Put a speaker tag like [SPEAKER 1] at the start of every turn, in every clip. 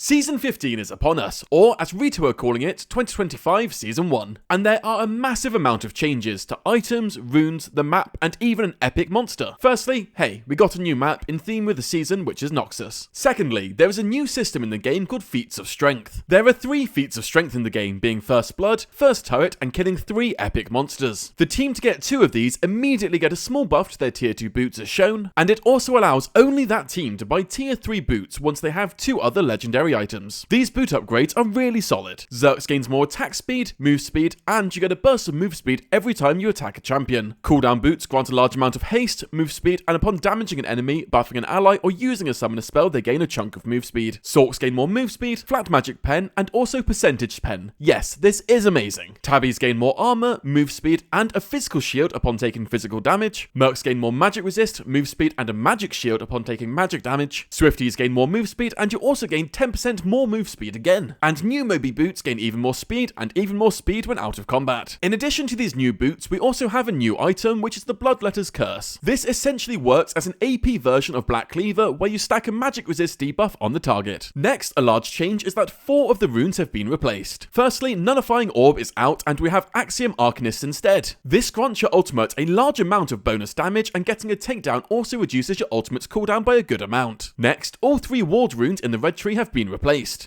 [SPEAKER 1] Season 15 is upon us, or as Rito are calling it, 2025 Season 1. And there are a massive amount of changes to items, runes, the map, and even an epic monster. Firstly, hey, we got a new map in theme with the season, which is Noxus. Secondly, there is a new system in the game called Feats of Strength. There are 3 feats of strength in the game, being First Blood, First Turret, and killing 3 epic monsters. The team to get 2 of these immediately get a small buff to their tier 2 boots as shown, and it also allows only that team to buy tier 3 boots once they have 2 other legendary items. These boot upgrades are really solid. Zerx gains more attack speed, move speed, and you get a burst of move speed every time you attack a champion. Cooldown boots grant a large amount of haste, move speed, and upon damaging an enemy, buffing an ally, or using a summoner spell, they gain a chunk of move speed. Sorks gain more move speed, flat magic pen, and also percentage pen. Yes, this is amazing. Tabbies gain more armor, move speed, and a physical shield upon taking physical damage. Mercs gain more magic resist, move speed, and a magic shield upon taking magic damage. Swifties gain more move speed, and you also gain 10% more move speed again. And new Moby boots gain even more speed, and even more speed when out of combat. In addition to these new boots, we also have a new item, which is the Bloodletter's Curse. This essentially works as an AP version of Black Cleaver, where you stack a magic resist debuff on the target. Next, a large change is that 4 of the runes have been replaced. Firstly, Nullifying Orb is out, and we have Axiom Arcanist instead. This grants your ultimate a large amount of bonus damage, and getting a takedown also reduces your ultimate's cooldown by a good amount. Next, all 3 ward runes in the red tree have been replaced.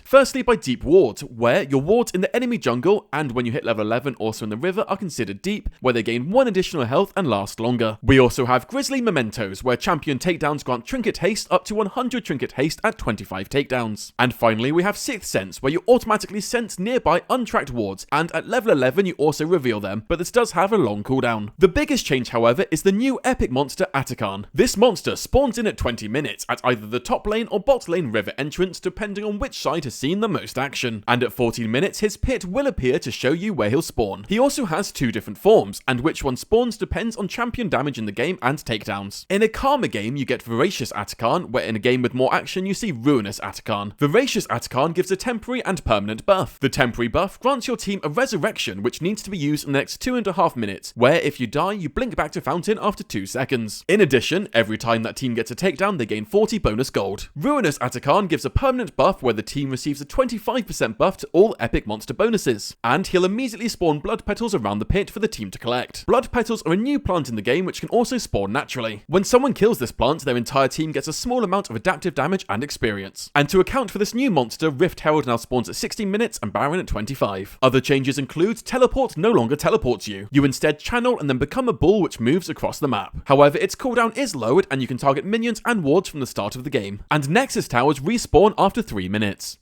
[SPEAKER 1] Firstly by Deep Ward, where your wards in the enemy jungle and when you hit level 11 also in the river are considered deep, where they gain 1 additional health and last longer. We also have Grizzly Mementos, where champion takedowns grant trinket haste up to 100 trinket haste at 25 takedowns. And finally we have Sixth Sense, where you automatically sense nearby untracked wards, and at level 11 you also reveal them, but this does have a long cooldown. The biggest change however is the new epic monster Atakan. This monster spawns in at 20 minutes at either the top lane or bot lane river entrance depending on which side has seen the most action, and at 14 minutes his pit will appear to show you where he'll spawn. He also has 2 different forms, and which one spawns depends on champion damage in the game and takedowns. In a calmer game you get Voracious Atakan, where in a game with more action you see Ruinous Atakan. Voracious Atakan gives a temporary and permanent buff. The temporary buff grants your team a resurrection which needs to be used in the next 2.5 minutes, where if you die you blink back to fountain after 2 seconds. In addition, every time that team gets a takedown they gain 40 bonus gold. Ruinous Atakan gives a permanent buff where the team receives a 25% buff to all epic monster bonuses, and he'll immediately spawn blood petals around the pit for the team to collect. Blood petals are a new plant in the game which can also spawn naturally. When someone kills this plant, their entire team gets a small amount of adaptive damage and experience. And to account for this new monster, Rift Herald now spawns at 16 minutes and Baron at 25. Other changes include Teleport no longer teleports you. You instead channel and then become a bull which moves across the map. However, its cooldown is lowered and you can target minions and wards from the start of the game. And Nexus towers respawn after 3 minutes.